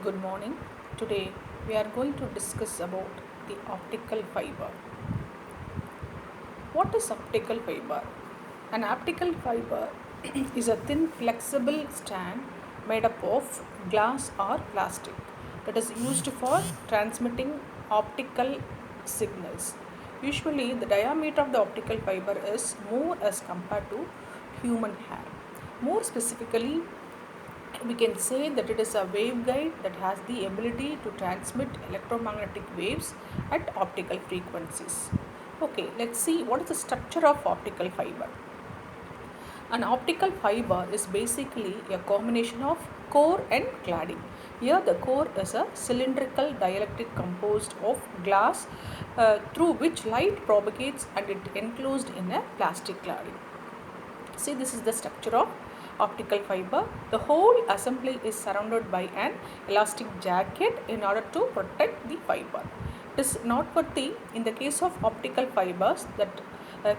good morning. Today we are going to discuss about the optical fiber. What is optical fiber? An optical fiber is a thin flexible strand made up of glass or plastic that is used for transmitting optical signals. Usually the diameter of the optical fiber is more as compared to human hair. More specifically, we can say that it is a waveguide that has the ability to transmit electromagnetic waves at optical frequencies. Okay, let's see what is the structure of optical fiber. An optical fiber is basically a combination of core and cladding. Here the core is a cylindrical dielectric composed of glass through which light propagates and it enclosed in a plastic cladding. See, this is the structure of optical fiber. The whole assembly is surrounded by an elastic jacket in order to protect the fiber. It is noteworthy in the case of optical fibers that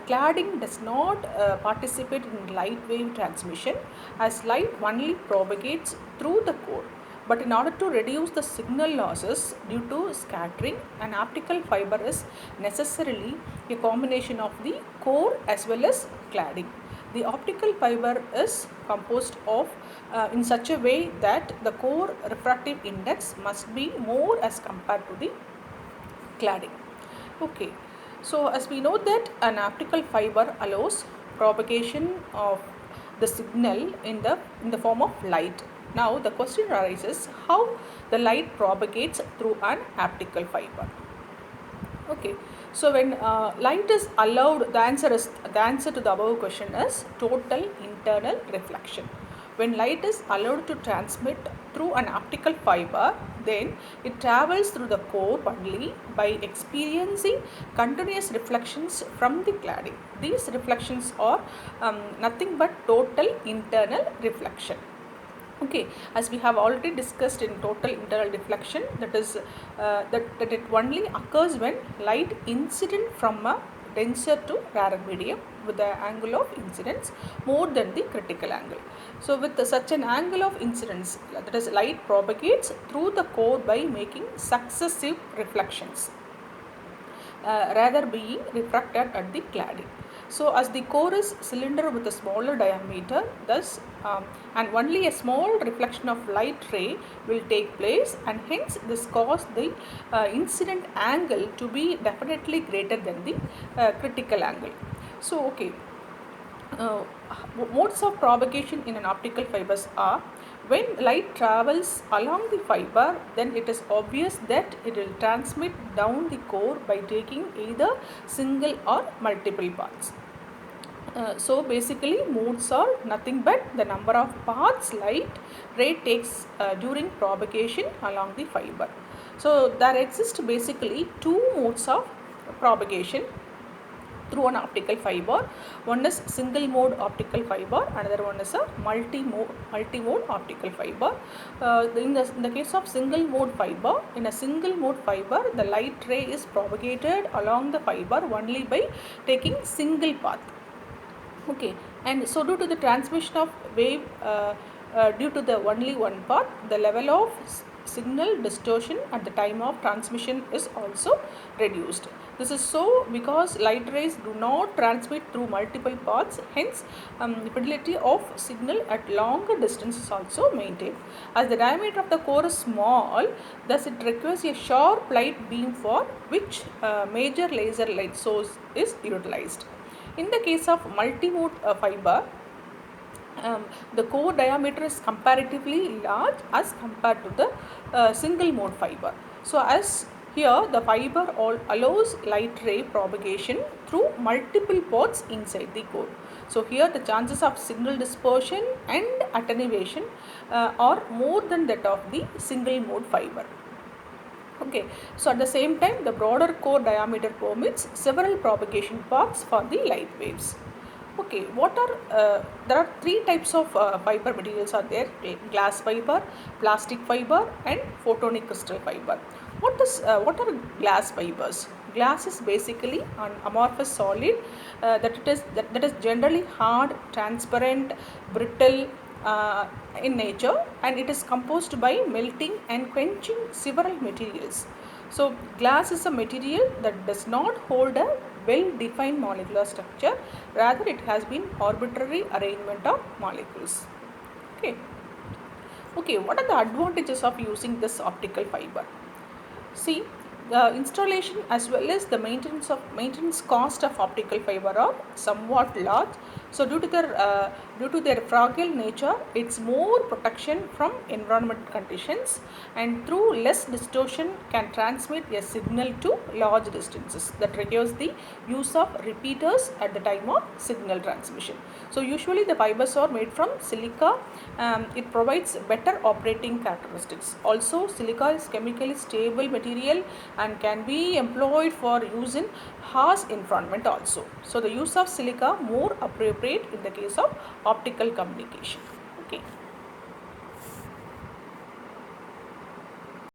cladding does not participate in light wave transmission, as light only propagates through the core. But in order to reduce the signal losses due to scattering, an optical fiber is necessarily a combination of the core as well as cladding. The optical fiber is composed of in such a way that the core refractive index must be more as compared to the cladding. Okay, so as we know that an optical fiber allows propagation of the signal in the form of light. Now the question arises how the light propagates through an optical fiber. Okay, so when light is allowed, the answer to the above question is total internal reflection. When light is allowed to transmit through an optical fiber, then it travels through the core only by experiencing continuous reflections from the cladding. These reflections are nothing but total internal reflection. Okay, as we have already discussed in total internal reflection, that is that it only occurs when light incident from a denser to rarer medium with the angle of incidence more than the critical angle. So with such an angle of incidence, that is light propagates through the core by making successive reflections rather being refracted at the cladding. So as the core is cylinder with a smaller diameter, thus and only a small reflection of light ray will take place, and hence this causes the incident angle to be definitely greater than the critical angle. So okay, modes of propagation in an optical fibers are: when light travels along the fiber, then it is obvious that it will transmit down the core by taking either single or multiple paths. So basically modes are nothing but the number of paths light ray takes during propagation along the fiber. So there exist basically two modes of propagation through an optical fiber. One is single mode optical fiber, another one is a multi-mode optical fiber. In the case of single mode fiber, in a single mode fiber, the light ray is propagated along the fiber only by taking single path. Okay, and so due to the transmission of wave due to the only one path, the level of signal distortion at the time of transmission is also reduced. This is so because light rays do not transmit through multiple paths, hence the fidelity of signal at longer distance is also maintained. As the diameter of the core is small, thus it requires a sharp light beam for which major laser light source is utilized. In the case of multi-mode fiber, the core diameter is comparatively large as compared to the single mode fiber. So as here the fiber allows light ray propagation through multiple paths inside the core. So here the chances of signal dispersion and attenuation are more than that of the single mode fiber. Okay, so at the same time the broader core diameter permits several propagation paths for the light waves. Okay, there are three types of fiber materials are there: glass fiber, plastic fiber and photonic crystal fiber. What are glass fibers? Glass is basically an amorphous solid that is generally hard, transparent, brittle in nature, and it is composed by melting and quenching several materials. So glass is a material that does not hold a well defined molecular structure, rather it has been arbitrary arrangement of molecules. Okay. Okay, what are the advantages of using this optical fiber? See, the installation as well as the maintenance cost of optical fiber are somewhat large. So due to their fragile nature, it's more protection from environment conditions, and through less distortion can transmit a signal to large distances. That requires the use of repeaters at the time of signal transmission. So usually the fibers are made from silica. It provides better operating characteristics. Also, silica is chemically stable material and can be employed for use in harsh environment also. So the use of silica more appropriate in the case of optical communication. Okay.